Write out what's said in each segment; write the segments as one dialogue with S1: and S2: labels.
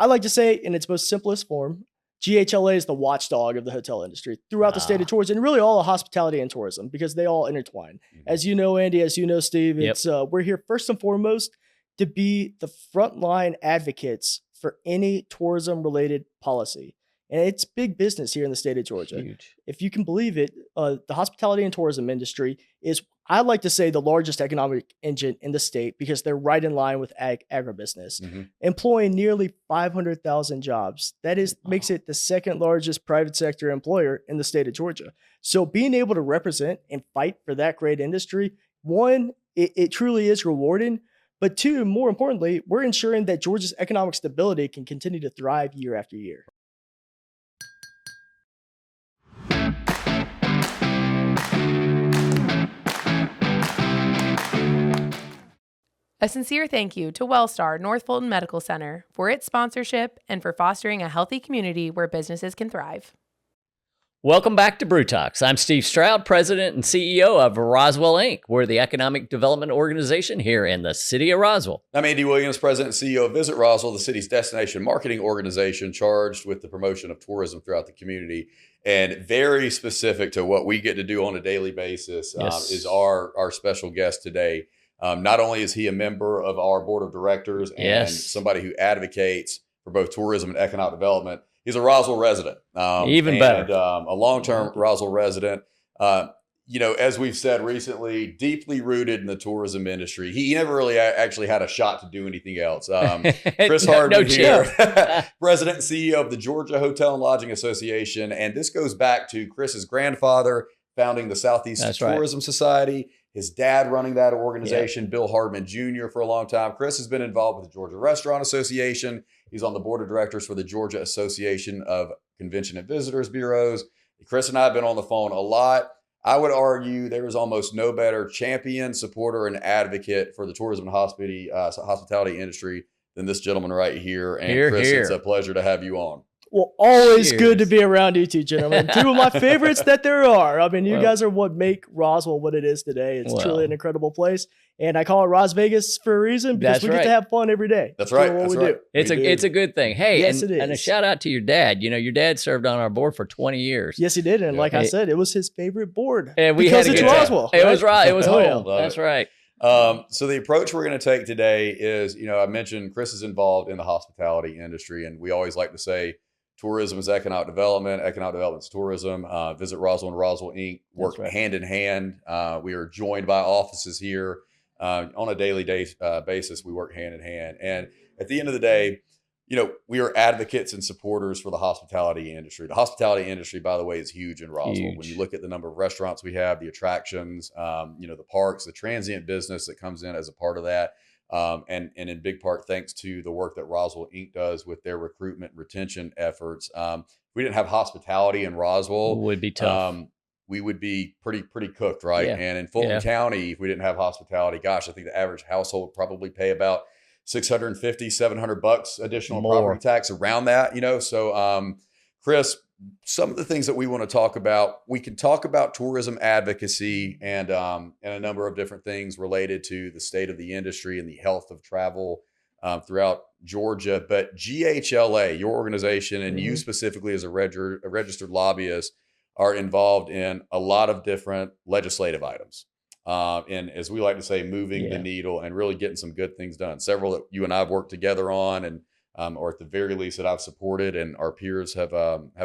S1: I like to say in its most simplest form, GHLA is the watchdog of the hotel industry throughout the state of Georgia and really all of hospitality and tourism because they all intertwine. As you know, Andy, as you know, Steve, it's we're here first and foremost to be the frontline advocates for any tourism related policy. And it's big business here in the state of Georgia.
S2: Huge.
S1: If you can believe it, the hospitality and tourism industry is, I like to say, the largest economic engine in the state because they're right in line with agribusiness, employing nearly 500,000 jobs. That is makes it the second largest private sector employer in the state of Georgia. So being able to represent and fight for that great industry, one, it truly is rewarding. But two, more importantly, we're ensuring that Georgia's economic stability can continue to thrive year after year.
S3: A sincere thank you to Wellstar North Fulton Medical Center for its sponsorship and for fostering a healthy community where businesses can thrive.
S2: Welcome back to Brew Talks. I'm Steve Stroud, President and CEO of Roswell Inc. We're the economic development organization here in the city of Roswell.
S4: I'm Andy Williams, President and CEO of Visit Roswell, the city's destination marketing organization charged with the promotion of tourism throughout the community. And very specific to what we get to do on a daily basis is our special guest today. Not only is he a member of our board of directors and somebody who advocates for both tourism and economic development, he's a Roswell resident.
S2: Even better.
S4: A long-term Roswell resident. As we've said recently, deeply rooted in the tourism industry. He never really actually had a shot to do anything else. Chris Hardman here, President and CEO of the Georgia Hotel and Lodging Association. And this goes back to Chris's grandfather founding the Southeast Tourism Society. His dad running that organization, Bill Hardman Jr. for a long time. Chris has been involved with the Georgia Restaurant Association. He's on the board of directors for the Georgia Association of Convention and Visitors Bureaus. Chris and I have been on the phone a lot. I would argue there is almost no better champion, supporter, and advocate for the tourism and hospitality industry than this gentleman right here. And Chris, it's a pleasure to have you on.
S1: Well, always good to be around you two gentlemen. Two of my favorites that there are. I mean, you guys are what make Roswell what it is today. It's truly an incredible place. And I call it Ros Vegas for a reason because we get to have fun every day.
S4: That's right.
S1: Do.
S2: It's a good thing. Hey, and a shout out to your dad. You know, your dad served on our board for 20 years.
S1: Yes, he did. And like I said, it was his favorite board.
S2: And we
S1: because
S2: had
S1: it's Roswell.
S2: It was right. It was home. That's right.
S4: So the approach we're going to take today is, I mentioned Chris is involved in the hospitality industry, and we always like to say tourism is economic development is tourism. Visit Roswell and Roswell Inc. work hand in hand. We are joined by offices here on a daily basis. We work hand in hand. And at the end of the day, we are advocates and supporters for the hospitality industry. The hospitality industry, by the way, is huge in Roswell. When you look at the number of restaurants we have, the attractions, the parks, the transient business that comes in as a part of that. And in big part, thanks to the work that Roswell Inc. does with their recruitment and retention efforts. If we didn't have hospitality in Roswell,
S2: it would be tough.
S4: We would be pretty cooked, right? Yeah. And in Fulton County, if we didn't have hospitality, gosh, I think the average household would probably pay about $650, $700 additional property tax around that, So, Chris, some of the things that we want to talk about, we can talk about tourism advocacy and a number of different things related to the state of the industry and the health of travel throughout Georgia. But GHLA, your organization, and you specifically as a registered lobbyist, are involved in a lot of different legislative items. And as we like to say, moving the needle and really getting some good things done. Several that you and I have worked together on, and or at the very least that I've supported, and our peers have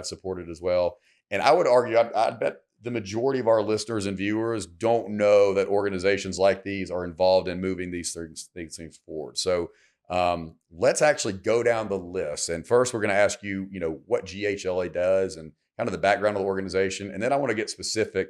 S4: supported as well. And I would argue, I bet the majority of our listeners and viewers don't know that organizations like these are involved in moving these things forward. So let's actually go down the list. And first, we're going to ask you, what GHLA does and kind of the background of the organization. And then I want to get specific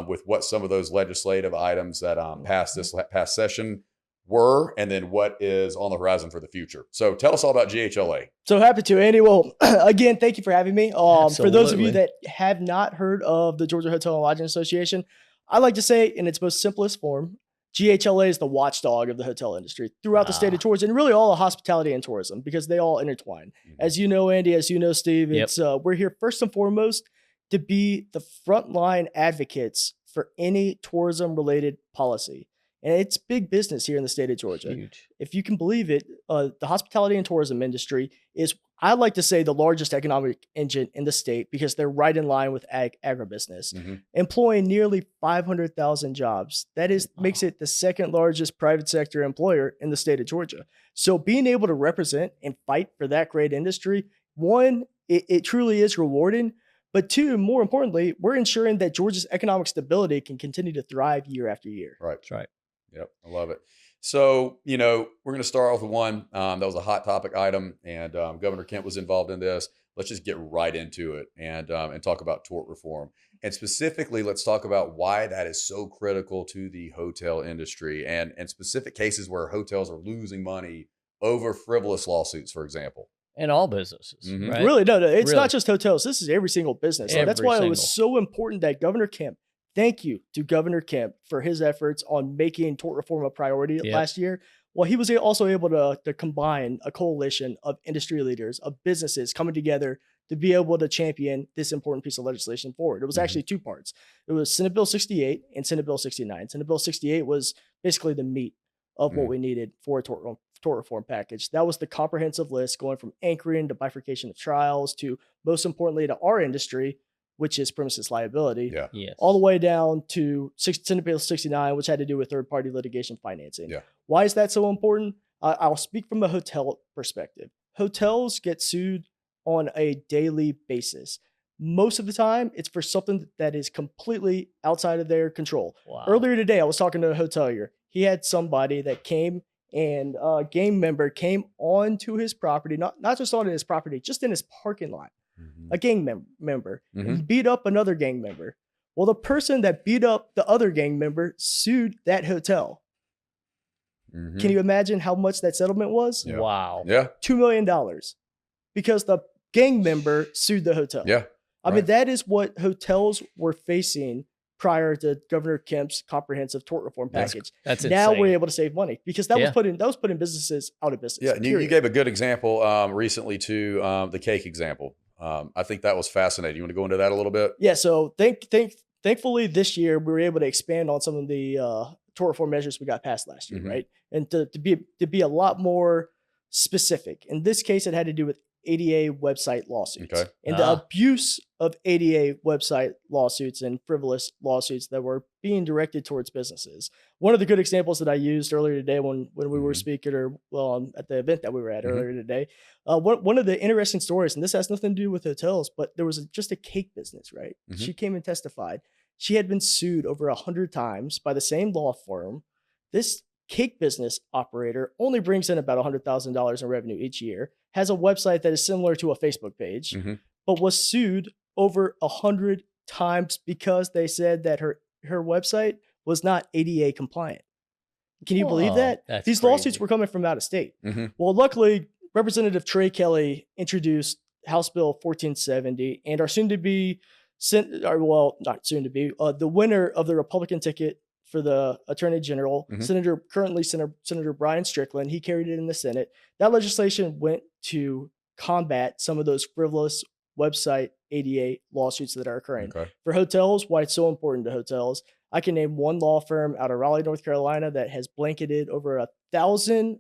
S4: with what some of those legislative items that passed this past session were, and then what is on the horizon for the future. So tell us all about GHLA.
S1: So happy to, Andy. Well, again, thank you for having me. For those of you that have not heard of the Georgia Hotel and Lodging Association, I like to say in its most simplest form, GHLA is the watchdog of the hotel industry throughout the state of Georgia and really all of hospitality and tourism because they all intertwine. As you know, Andy, as you know, Steve, it's we're here first and foremost to be the frontline advocates for any tourism related policy. And it's big business here in the state of Georgia.
S2: Huge.
S1: If you can believe it, the hospitality and tourism industry is, I like to say, the largest economic engine in the state because they're right in line with agribusiness, employing nearly 500,000 jobs. That is makes it the second largest private sector employer in the state of Georgia. So being able to represent and fight for that great industry, one, it truly is rewarding. But two, more importantly, we're ensuring that Georgia's economic stability can continue to thrive year after year.
S4: Right.
S2: That's right.
S4: Yep. I love it. So, we're going to start off with one that was a hot topic item, and Governor Kemp was involved in this. Let's just get right into it and talk about tort reform. And specifically, let's talk about why that is so critical to the hotel industry and specific cases where hotels are losing money over frivolous lawsuits, for example.
S2: And all businesses, right?
S1: Really, no, it's
S2: Really.
S1: not just hotels. This is every single business. And that's why it was so important that Governor Kemp, thank you to Governor Kemp for his efforts on making tort reform a priority last year. Well, he was also able to combine a coalition of industry leaders, of businesses coming together to be able to champion this important piece of legislation forward. It was actually two parts. It was Senate Bill 68 and Senate Bill 69. Senate Bill 68 was basically the meat of what we needed for a tort reform package. That was the comprehensive list going from anchoring to bifurcation of trials to, most importantly, to our industry, which is premises liability, all the way down to Senate Bill 69, which had to do with third-party litigation financing. Why is that so important? I'll speak from a hotel perspective. Hotels get sued on a daily basis. Most of the time, it's for something that is completely outside of their control.
S2: Wow.
S1: Earlier today, I was talking to a hotelier. He had somebody that came and a gang member came onto his property, not just on his property, just in his parking lot. A gang member and beat up another gang member. Well, the person that beat up the other gang member sued that hotel. Can you imagine how much that settlement was?
S4: Yeah.
S2: Wow.
S4: Yeah.
S1: $2 million because the gang member sued the hotel.
S4: Yeah.
S1: I mean, that is what hotels were facing prior to Governor Kemp's comprehensive tort reform package.
S2: That's
S1: now
S2: insane.
S1: we're able to save money because that was putting businesses out of business.
S4: Yeah, and you gave a good example recently to the cake example. I think that was fascinating. You want to go into that a little bit?
S1: Yeah. So thankfully this year we were able to expand on some of the tort reform measures we got passed last year, right? And to be a lot more specific. In this case, it had to do with ADA website lawsuits and the abuse of ADA website lawsuits and frivolous lawsuits that were being directed towards businesses. One of the good examples that I used earlier today when we were speaking at the event that we were at earlier today, one of the interesting stories, and this has nothing to do with hotels, but there was just a cake business, right? She came and testified. She had been sued over 100 times by the same law firm. This cake business operator only brings in about $100,000 in revenue each year, has a website that is similar to a Facebook page, but was sued over 100 times because they said that her website was not ADA compliant. Can you believe that? These lawsuits were coming from out of state. Well, luckily, Representative Trey Kelly introduced House Bill 1470 and our soon-to-be, the winner of the Republican ticket for the Attorney General, Senator Brian Strickland. He carried it in the Senate. That legislation went to combat some of those frivolous website ADA lawsuits that are occurring. For hotels, why it's so important to hotels, I can name one law firm out of Raleigh, North Carolina that has blanketed over 1,000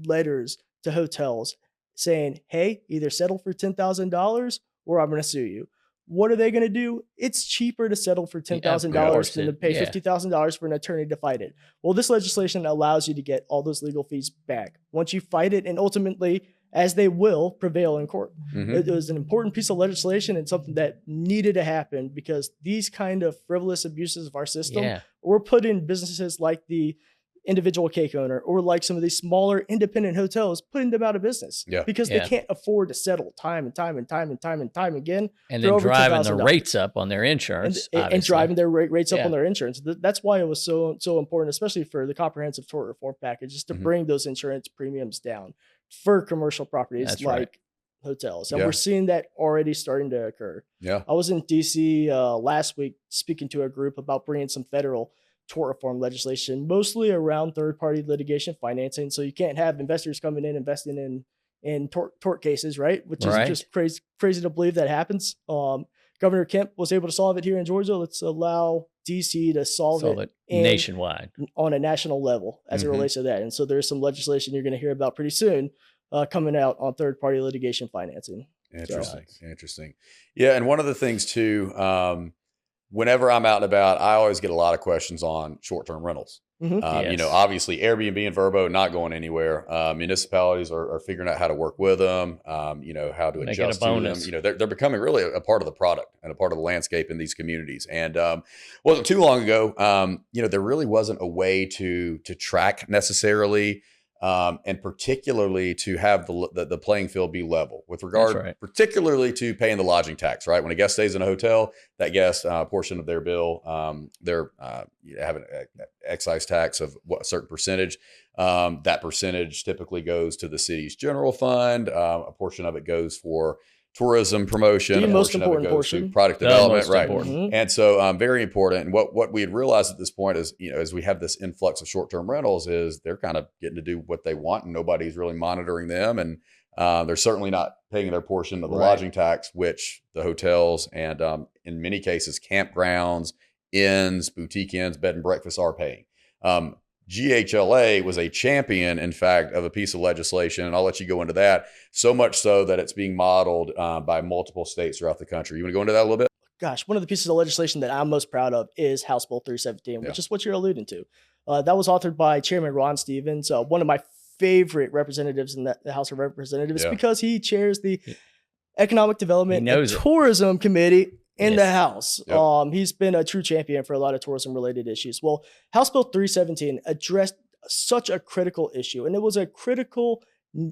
S1: letters to hotels saying, hey, either settle for $10,000 or I'm going to sue you. What are they going to do? It's cheaper to settle for $10,000 than to pay $50,000 for an attorney to fight it. Well, this legislation allows you to get all those legal fees back once you fight it, and ultimately, as they will, prevail in court. It was an important piece of legislation and something that needed to happen because these kind of frivolous abuses of our system were put in businesses like the individual cake owner or like some of these smaller independent hotels, putting them out of business because they can't afford to settle time and time again.
S2: And then driving the rates up on their insurance.
S1: And driving their rates up on their insurance. That's why it was so important, especially for the comprehensive tort reform package, is to bring those insurance premiums down for commercial properties hotels. And we're seeing that already starting to occur. I was in DC last week speaking to a group about bringing some federal tort reform legislation, mostly around third-party litigation financing. So you can't have investors coming in investing in tort cases, right? Which is just crazy to believe that happens. Governor Kemp was able to solve it here in Georgia. Let's allow DC to solve it
S2: nationwide
S1: on a national level as it relates to that. And so there's some legislation you're going to hear about pretty soon coming out on third-party litigation financing.
S4: Interesting. Yeah, and one of the things too, whenever I'm out and about, I always get a lot of questions on short-term rentals. Obviously Airbnb and Vrbo not going anywhere. Municipalities are figuring out how to work with them, how to adjust to them. They're becoming really a part of the product and a part of the landscape in these communities. And wasn't too long ago, there really wasn't a way to track necessarily, and particularly to have the playing field be level with regard, particularly to paying the lodging tax, right? When a guest stays in a hotel, that guest portion of their bill, they're having an excise tax of a certain percentage. That percentage typically goes to the city's general fund. A portion of it goes for tourism promotion,
S1: the most important
S4: portion, product development, right?
S1: Mm-hmm.
S4: And so, very important. And what we had realized at this point is, as we have this influx of short-term rentals, is they're kind of getting to do what they want, and nobody's really monitoring them, and they're certainly not paying their portion of the lodging tax, which the hotels and in many cases campgrounds, inns, boutique inns, bed and breakfast are paying. GHLA was a champion, in fact, of a piece of legislation, and I'll let you go into that, so much so that it's being modeled by multiple states throughout the country. You want to go into that a little bit?
S1: Gosh, one of the pieces of legislation that I'm most proud of is House Bill 317, which is what you're alluding to. That was authored by Chairman Ron Stevens, one of my favorite representatives in the House of Representatives, because he chairs the Economic Development and Tourism Committee in the House. He's been a true champion for a lot of tourism related issues. Well, House Bill 317 addressed such a critical issue, and it was a critical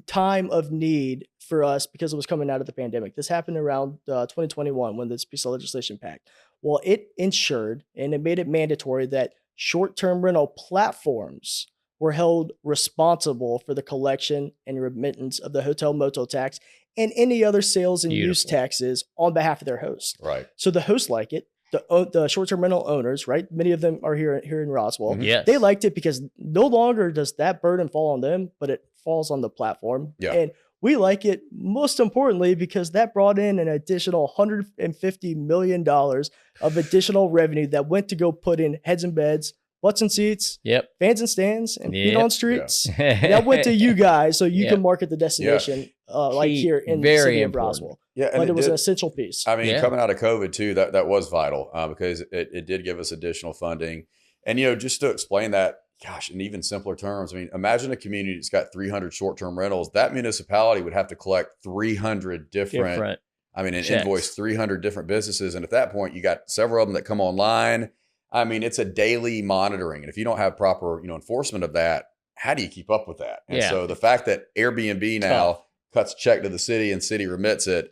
S1: time of need for us because it was coming out of the pandemic. This happened around 2021 when this piece of legislation passed. Well, it ensured and it made it mandatory that short-term rental platforms were held responsible for the collection and remittance of the hotel motel tax and any other sales and use taxes on behalf of their host.
S4: Right.
S1: So the hosts like it. The short-term rental owners, right? Many of them are here in Roswell.
S2: Yes.
S1: They liked it because no longer does that burden fall on them, but it falls on the platform.
S4: Yeah.
S1: And we like it most importantly because that brought in an additional $150 million of additional revenue that went to go put in heads and beds, butts and seats, fans and stands, and feet on streets. That went to you guys so you can market the destination like here in the city of Roswell.
S4: Yeah,
S1: but it was an essential piece.
S4: I mean, coming out of COVID too, that was vital because it did give us additional funding. And, just to explain that, gosh, in even simpler terms, I mean, imagine a community that's got 300 short-term rentals. That municipality would have to collect 300 different and invoice 300 different businesses. And at that point, you got several of them that come online. I mean, it's a daily monitoring. And if you don't have proper, enforcement of that, how do you keep up with that? And so the fact that Airbnb now cuts a check to the city and city remits it,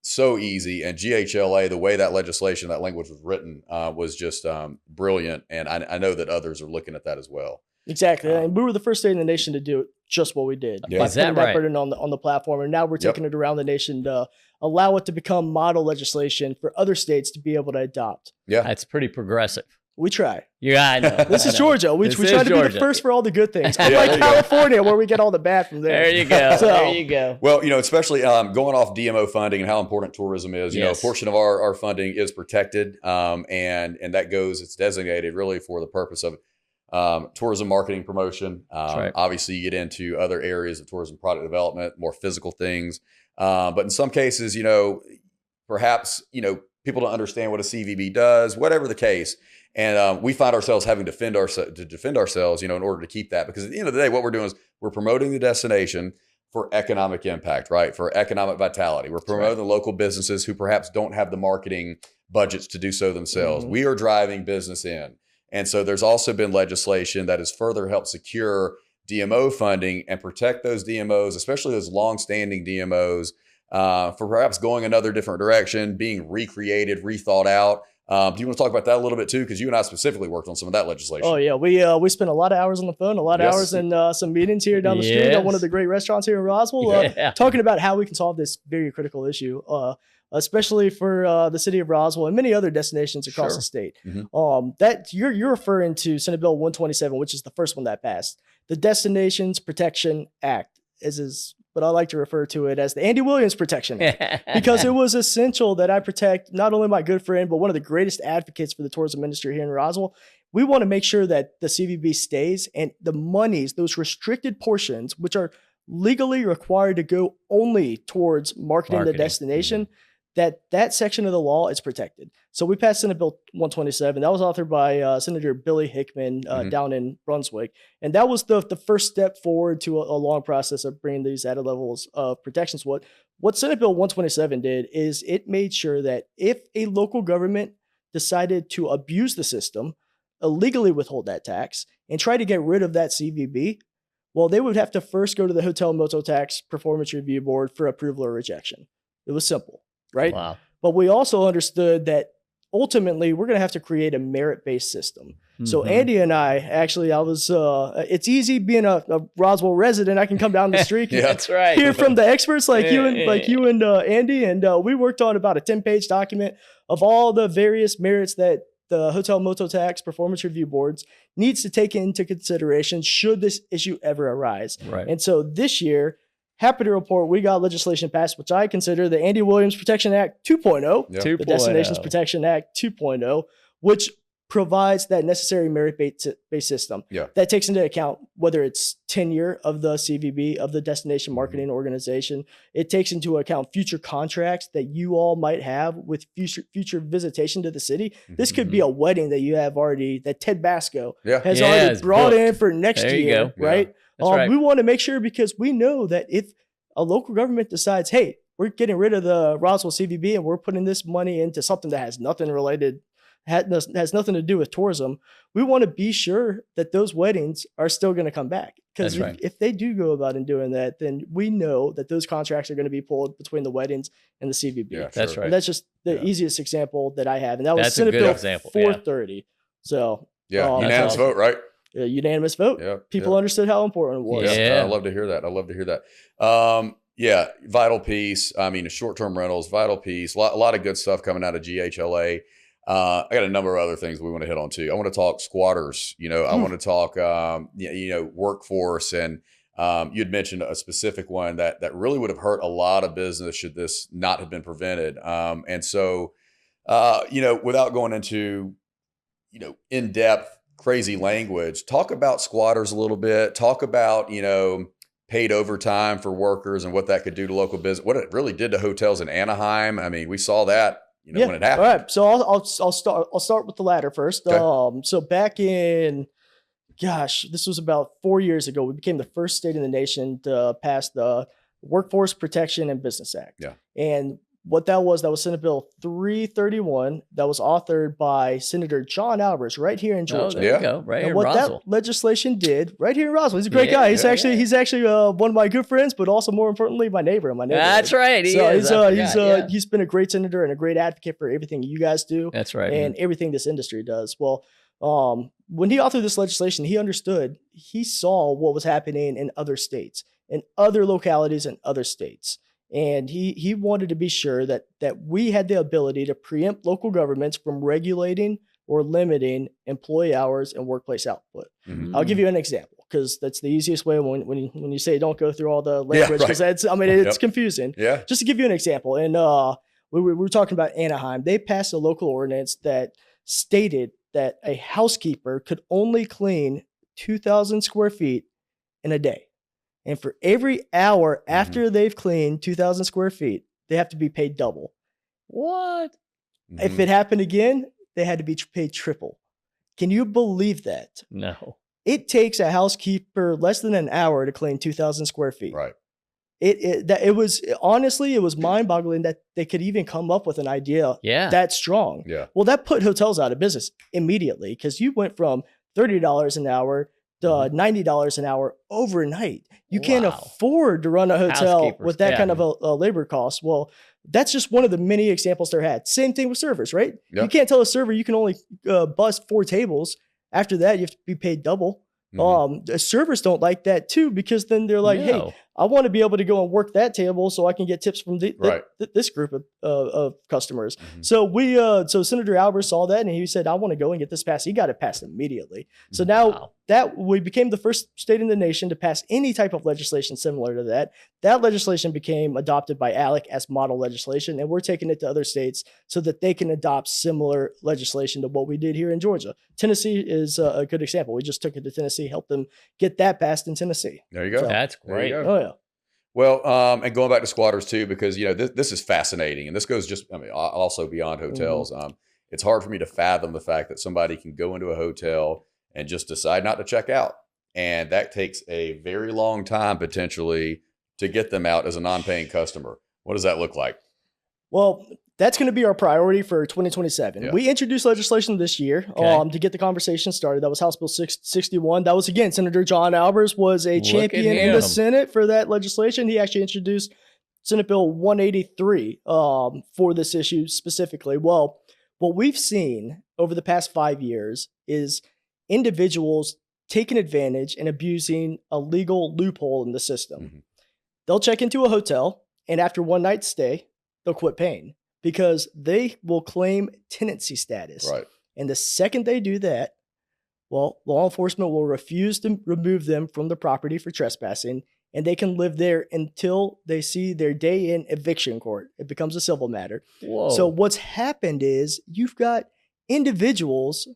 S4: so easy. And GHLA, the way that legislation, that language was written was just brilliant. And I know that others are looking at that as well.
S1: Exactly. And we were the first state in the nation to do just what we did.
S4: Yeah.
S1: By putting that burden on the platform. And now we're taking it around the nation to allow it to become model legislation for other states to be able to adopt.
S4: Yeah.
S2: That's pretty progressive.
S1: We try.
S2: Yeah, I know.
S1: This is Georgia. We try to be the first for all the good things. Unlike California, where we get all the bad from there.
S2: There you go. There you go.
S4: Well, especially going off DMO funding and how important tourism is, a portion of our funding is protected. And that it's designated really for the purpose of tourism marketing promotion. Obviously, you get into other areas of tourism product development, more physical things. But in some cases, perhaps, people don't understand what a CVB does, whatever the case. And we find ourselves having to defend ourselves, in order to keep that. Because at the end of the day, what we're doing is we're promoting the destination for economic impact, right? For economic vitality. We're promoting the local businesses who perhaps don't have the marketing budgets to do so themselves. We are driving business in. And so there's also been legislation that has further helped secure DMO funding and protect those DMOs, especially those longstanding DMOs, for perhaps going another different direction, being recreated, rethought out. Do you want to talk about that a little bit too? Because you and I specifically worked on some of that legislation.
S1: Oh yeah, we spent a lot of hours on the phone, a lot of hours in some meetings here down the street at one of the great restaurants here in Roswell, talking about how we can solve this very critical issue, especially for the city of Roswell and many other destinations across the state. That you're referring to Senate Bill 127, which is the first one that passed. The Destinations Protection Act is but I like to refer to it as the Andy Williams Protection Act, because it was essential that I protect not only my good friend, but one of the greatest advocates for the tourism industry here in Roswell. We want to make sure that the CVB stays, and the monies, those restricted portions, which are legally required to go only towards marketing the destination, that section of the law is protected. So we passed Senate Bill 127. That was authored by Senator Billy Hickman down in Brunswick. And that was the first step forward to a long process of bringing these added levels of protections. What Senate Bill 127 did is it made sure that if a local government decided to abuse the system, illegally withhold that tax, and try to get rid of that CVB, well, they would have to first go to the Hotel Motel Tax Performance Review Board for approval or rejection. It was simple, right?
S2: Wow.
S1: But we also understood that ultimately we're going to have to create a merit-based system. So Andy and I was, it's easy being a Roswell resident. I can come down the street and
S2: that's right.
S1: hear from the experts like you and Andy. And we worked on about a 10-page document of all the various merits that the Hotel Motel Tax Performance Review Boards needs to take into consideration should this issue ever arise.
S2: Right.
S1: And so this year, happy to report we got legislation passed, which I consider the Andy Williams Protection Act 2.0, the Destinations Protection Act 2.0, which provides that necessary merit-based system that takes into account whether it's tenure of the CVB, of the destination marketing organization. It takes into account future contracts that you all might have with future visitation to the city. This could be a wedding that you have already, that Ted Basco has already brought in for next year, right?
S2: Right.
S1: We want to make sure, because we know that if a local government decides, hey, we're getting rid of the Roswell CVB and we're putting this money into something that has nothing to do with tourism, we want to be sure that those weddings are still going to come back. Because if they do go about in doing that, then we know that those contracts are going to be pulled between the weddings and the CVB.
S4: Yeah,
S2: that's right.
S1: And that's just the easiest example that I have. And that was Senate Bill 430. So
S4: unanimous vote, right?
S1: A unanimous vote. People understood how important it was.
S4: I love to hear that. Vital piece. I mean, short-term rentals, vital piece. A lot of good stuff coming out of GHLA. I got a number of other things we want to hit on too. I want to talk squatters. I want to talk, workforce. And you had mentioned a specific one that really would have hurt a lot of business should this not have been prevented. And so, without going into, in-depth, crazy language, talk about squatters a little bit. Talk about, paid overtime for workers and what that could do to local business. What it really did to hotels in Anaheim. I mean, we saw that. When it happened.
S1: All right. So I'll start with the latter first.
S4: Okay.
S1: So back in, this was about 4 years ago, we became the first state in the nation to pass the Workforce Protection and Business Act.
S4: Yeah.
S1: And what that was Senate Bill 331 that was authored by Senator John Albers right here in Georgia.
S2: Oh, there you go. Right here in
S1: what
S2: Roswell.
S1: That legislation did right here in Roswell. He's a great guy. He's actually one of my good friends, but also more importantly, my neighbor.
S2: That's right.
S1: He's been a great senator and a great advocate for everything you guys do.
S2: That's right.
S1: And everything this industry does. Well, when he authored this legislation, he saw what was happening in other states, in other localities in other states. And he wanted to be sure that we had the ability to preempt local governments from regulating or limiting employee hours and workplace output. I'll give you an example, because that's the easiest way when you say don't go through all the language, because it's confusing.
S4: Yeah.
S1: Just to give you an example, and we were talking about Anaheim. They passed a local ordinance that stated that a housekeeper could only clean 2,000 square feet in a day. And for every hour after they've cleaned 2,000 square feet, they have to be paid double.
S2: What?
S1: If it happened again, they had to be paid triple. Can you believe that?
S2: No.
S1: It takes a housekeeper less than an hour to clean 2,000 square feet.
S4: Right.
S1: It was mind-boggling that they could even come up with an idea that strong.
S4: Yeah.
S1: Well, that put hotels out of business immediately, because you went from $30 an hour to $90 an hour overnight. You can't afford to run a hotel with that kind of a labor cost. Well, that's just one of the many examples there had. Same thing with servers, right? Yep. You can't tell a server you can only bus 4 tables. After that, you have to be paid double. Servers don't like that too, because then they're like, hey, I want to be able to go and work that table so I can get tips from this group of customers. So Senator Albers saw that and he said, I want to go and get this passed. He got it passed immediately. So now that we became the first state in the nation to pass any type of legislation similar to that. That legislation became adopted by ALEC as model legislation, and we're taking it to other states so that they can adopt similar legislation to what we did here in Georgia. Tennessee is a good example. We just took it to Tennessee, helped them get that passed in Tennessee.
S4: There you go.
S2: So, that's great.
S4: Oh,
S1: yeah.
S4: Well, and going back to squatters too, because, this is fascinating, and this goes also beyond hotels. It's hard for me to fathom the fact that somebody can go into a hotel and just decide not to check out. And that takes a very long time potentially to get them out as a non-paying customer. What does that look like?
S1: Well, that's going to be our priority for 2027.
S4: Yeah.
S1: We introduced legislation this year to get the conversation started. That was House Bill 661. That was, again, Senator John Albers was a champion in the Senate for that legislation. He actually introduced Senate Bill 183 for this issue specifically. Well, what we've seen over the past 5 years is individuals taking advantage and abusing a legal loophole in the system.
S4: Mm-hmm.
S1: They'll check into a hotel, and after one night's stay, they'll quit paying because they will claim tenancy status.
S4: Right.
S1: And the second they do that, well, law enforcement will refuse to remove them from the property for trespassing, and they can live there until they see their day in eviction court. It becomes a civil matter.
S2: Whoa.
S1: So what's happened is you've got individuals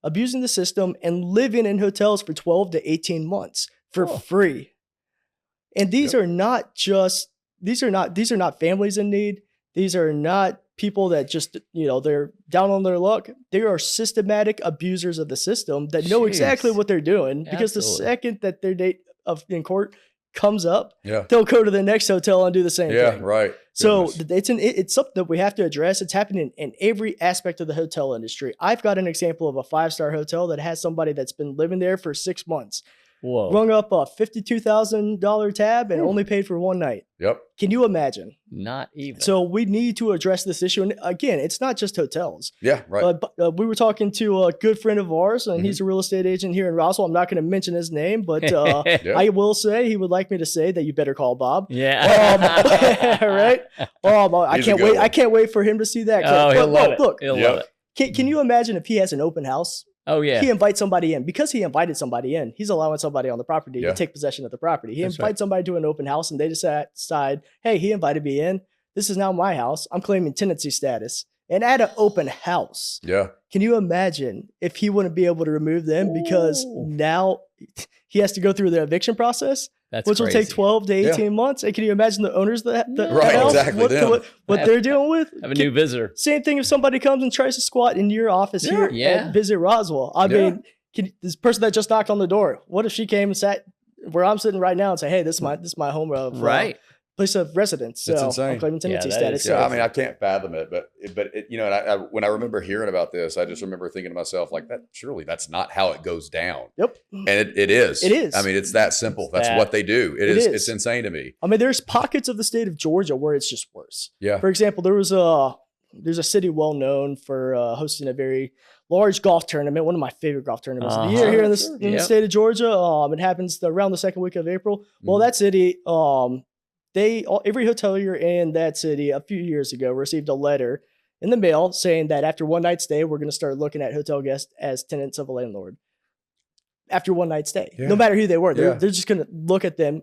S1: abusing the system and living in hotels for 12 to 18 months for free. And these are not just, these are not families in need. These are not people that just, they're down on their luck. They are systematic abusers of the system that know exactly what they're doing, because the second that their date in court comes up, they'll go to the next hotel and do the same thing.
S4: Yeah, right.
S1: So it's something that we have to address. It's happening in every aspect of the hotel industry. I've got an example of a 5-star hotel that has somebody that's been living there for 6 months.
S2: Whoa.
S1: Rung up a $52,000 tab and only paid for one night.
S4: Yep.
S1: Can you imagine?
S2: Not even.
S1: So we need to address this issue. And again, it's not just hotels.
S4: Yeah, right.
S1: We were talking to a good friend of ours, and he's a real estate agent here in Roswell. I'm not going to mention his name, but I will say he would like me to say that you better call Bob.
S2: Yeah.
S1: Right? I can't wait for him to see that.
S2: He'll love it.
S1: Look,
S2: he'll love it.
S1: Can you imagine if he has an open house?
S2: Oh, yeah.
S1: He invites somebody in. Because he invited somebody in, he's allowing somebody on the property to take possession of the property. He invites somebody to an open house, and they decide, hey, he invited me in. This is now my house. I'm claiming tenancy status. And at an open house, can you imagine if he wouldn't be able to remove them because now he has to go through the eviction process? Which will take 12 to 18 months. And can you imagine the owners of the house, what they're dealing with?
S2: Have a new visitor.
S1: Same thing if somebody comes and tries to squat into your office here at Visit Roswell. I mean, this person that just knocked on the door, what if she came and sat where I'm sitting right now and say, hey, this is my home place of residence. So
S4: it's insane.
S1: I'm claiming tenancy status.
S4: I mean, I can't fathom it, but and when I remember hearing about this, I just remember thinking to myself, like, surely that's not how it goes down.
S1: Yep.
S4: And it is.
S1: It is.
S4: I mean, it's that simple. That's what they do. It is. It's insane to me.
S1: I mean, there's pockets of the state of Georgia where it's just worse.
S4: Yeah.
S1: For example, there's a city well known for hosting a very large golf tournament, one of my favorite golf tournaments of the year here in the state of Georgia. It happens around the second week of April. Well, that city, every hotelier in that city a few years ago received a letter in the mail saying that after one night stay, we're going to start looking at hotel guests as tenants of a landlord. After one night stay, no matter who they were, they're just going to look at them.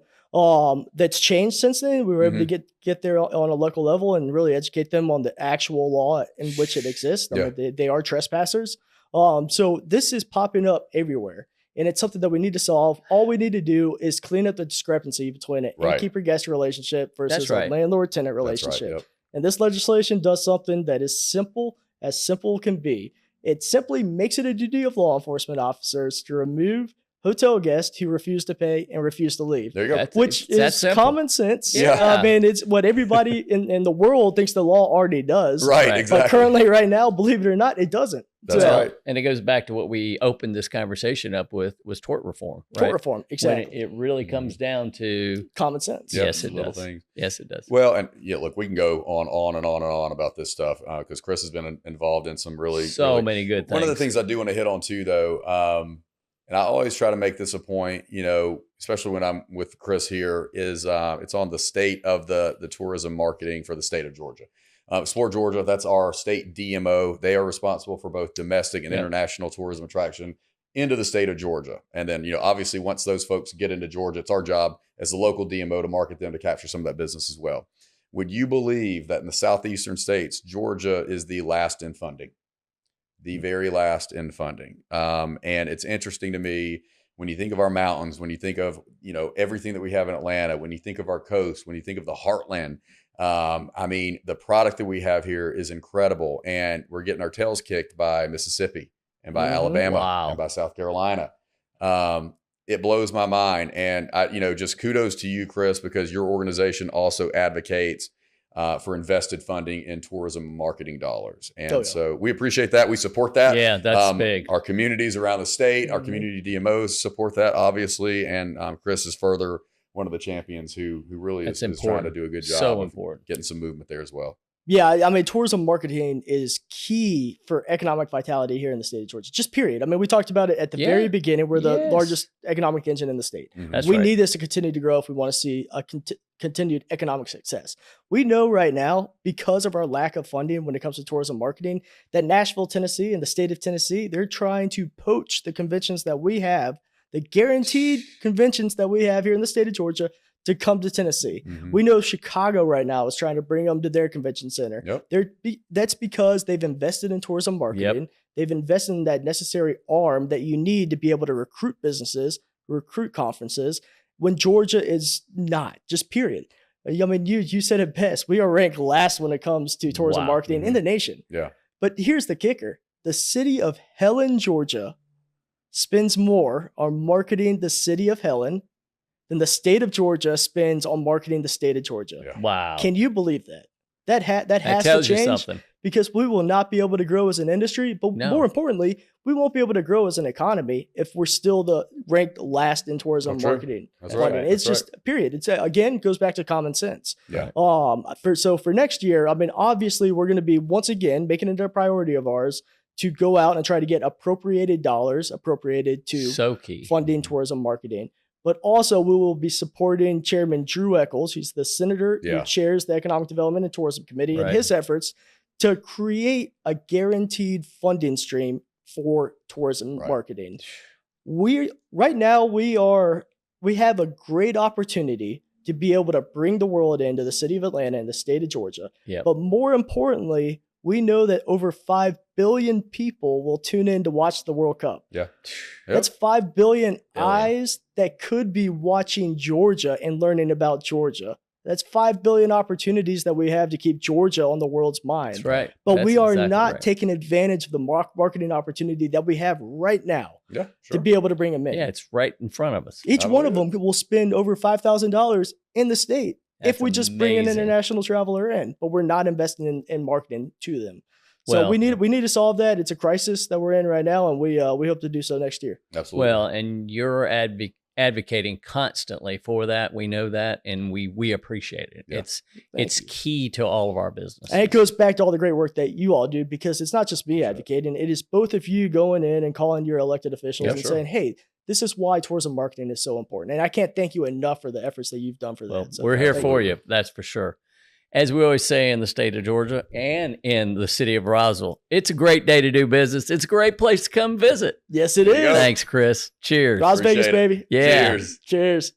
S1: That's changed since then. We were able to get there on a local level and really educate them on the actual law in which it exists. I mean, they are trespassers. So this is popping up everywhere. And it's something that we need to solve. All we need to do is clean up the discrepancy between an innkeeper-guest relationship versus a landlord-tenant relationship. And this legislation does something that is simple as can be. It simply makes it a duty of law enforcement officers to remove hotel guests who refuse to pay and refuse to leave.
S4: There you go.
S1: Which is common sense.
S4: Yeah.
S1: I mean, it's what everybody in the world thinks the law already does.
S4: Right, exactly.
S1: But currently, right now, believe it or not, it doesn't.
S4: That's right.
S2: And it goes back to what we opened this conversation up with, was tort reform. Right?
S1: Tort reform, exactly.
S2: When it really comes down to
S1: common sense.
S2: Yes, it does.
S4: Things.
S2: Yes, it does.
S4: Well, and look, we can go on and on and on about this stuff because Chris has been involved in some really
S2: many good things.
S4: One of the things I do want to hit on too, though, and I always try to make this a point, especially when I'm with Chris here, is it's on the state of the tourism marketing for the state of Georgia. Explore Georgia, that's our state DMO. They are responsible for both domestic and international tourism attraction into the state of Georgia. And then, obviously once those folks get into Georgia, it's our job as the local DMO to market them to capture some of that business as well. Would you believe that in the southeastern states, Georgia is the last in funding? The very last in funding. And it's interesting to me when you think of our mountains, when you think of, everything that we have in Atlanta, when you think of our coast, when you think of the heartland, the product that we have here is incredible, and we're getting our tails kicked by Mississippi and by Alabama and by South Carolina. It blows my mind. And just kudos to you, Chris, because your organization also advocates for invested funding in tourism marketing dollars. And so we appreciate that. We support that.
S2: Yeah, that's big.
S4: Our communities around the state, our community DMOs support that, obviously. And Chris is further one of the champions who really is trying to do a good job.
S2: So important.
S4: Getting some movement there as well.
S1: Yeah, tourism marketing is key for economic vitality here in the state of Georgia. Just period. We talked about it at the very beginning. We're the largest economic engine in the state.
S2: Mm-hmm.
S1: We need this to continue to grow if we want to see a continued economic success. We know right now, because of our lack of funding when it comes to tourism marketing, that Nashville, Tennessee and the state of Tennessee, they're trying to poach the conventions that we have, the guaranteed conventions that we have here in the state of Georgia, to come to Tennessee. Mm-hmm. We know Chicago right now is trying to bring them to their convention center. Yep. That's because they've invested in tourism marketing. Yep. They've invested in that necessary arm that you need to be able to recruit businesses, recruit conferences, when Georgia is not, just period. You said it best. We are ranked last when it comes to tourism marketing in the nation.
S4: Yeah.
S1: But here's the kicker. The city of Helen, Georgia spends more on marketing the city of Helen than the state of Georgia spends on marketing the state of Georgia.
S4: Yeah.
S2: Wow.
S1: Can you believe that? That has to change, because we will not be able to grow as an industry, but more importantly, we won't be able to grow as an economy if we're still the ranked last in tourism marketing.
S4: That's right.
S1: It's just period. It's again goes back to common sense.
S4: Yeah.
S1: For next year, obviously we're going to be once again making it a priority of ours to go out and try to get appropriated dollars to funding tourism marketing. But also we will be supporting Chairman Drew Eccles, who's the senator who chairs the Economic Development and Tourism Committee, and his efforts to create a guaranteed funding stream for tourism marketing. We have a great opportunity to be able to bring the world into the city of Atlanta and the state of Georgia. Yep. But more importantly, we know that over 5 billion people will tune in to watch the World Cup.
S4: Yeah. Yep.
S1: That's 5 billion eyes that could be watching Georgia and learning about Georgia. That's 5 billion opportunities that we have to keep Georgia on the world's mind.
S2: That's right.
S1: But we are not taking advantage of the marketing opportunity that we have right now to be able to bring them in.
S2: Yeah, it's right in front of us.
S1: Each one of them will spend over $5,000 in the state. If we just bring an international traveler in, but we're not investing in marketing to them. So we need to solve that. It's a crisis that we're in right now, and we hope to do so next year.
S4: Absolutely.
S2: Well, and you're advocating constantly for that. We know that, and we appreciate it.
S4: Yeah.
S2: It's key to all of our business.
S1: And it goes back to all the great work that you all do, because it's not just me advocating. It is both of you going in and calling your elected officials and saying, hey, this is why tourism marketing is so important. And I can't thank you enough for the efforts that you've done for that.
S2: So we're here for you. That's for sure. As we always say in the state of Georgia and in the city of Roswell, it's a great day to do business. It's a great place to come visit.
S1: Yes, it is.
S2: Thanks, Chris. Cheers.
S1: Las Vegas, baby.
S2: Yeah.
S4: Cheers.
S1: Cheers.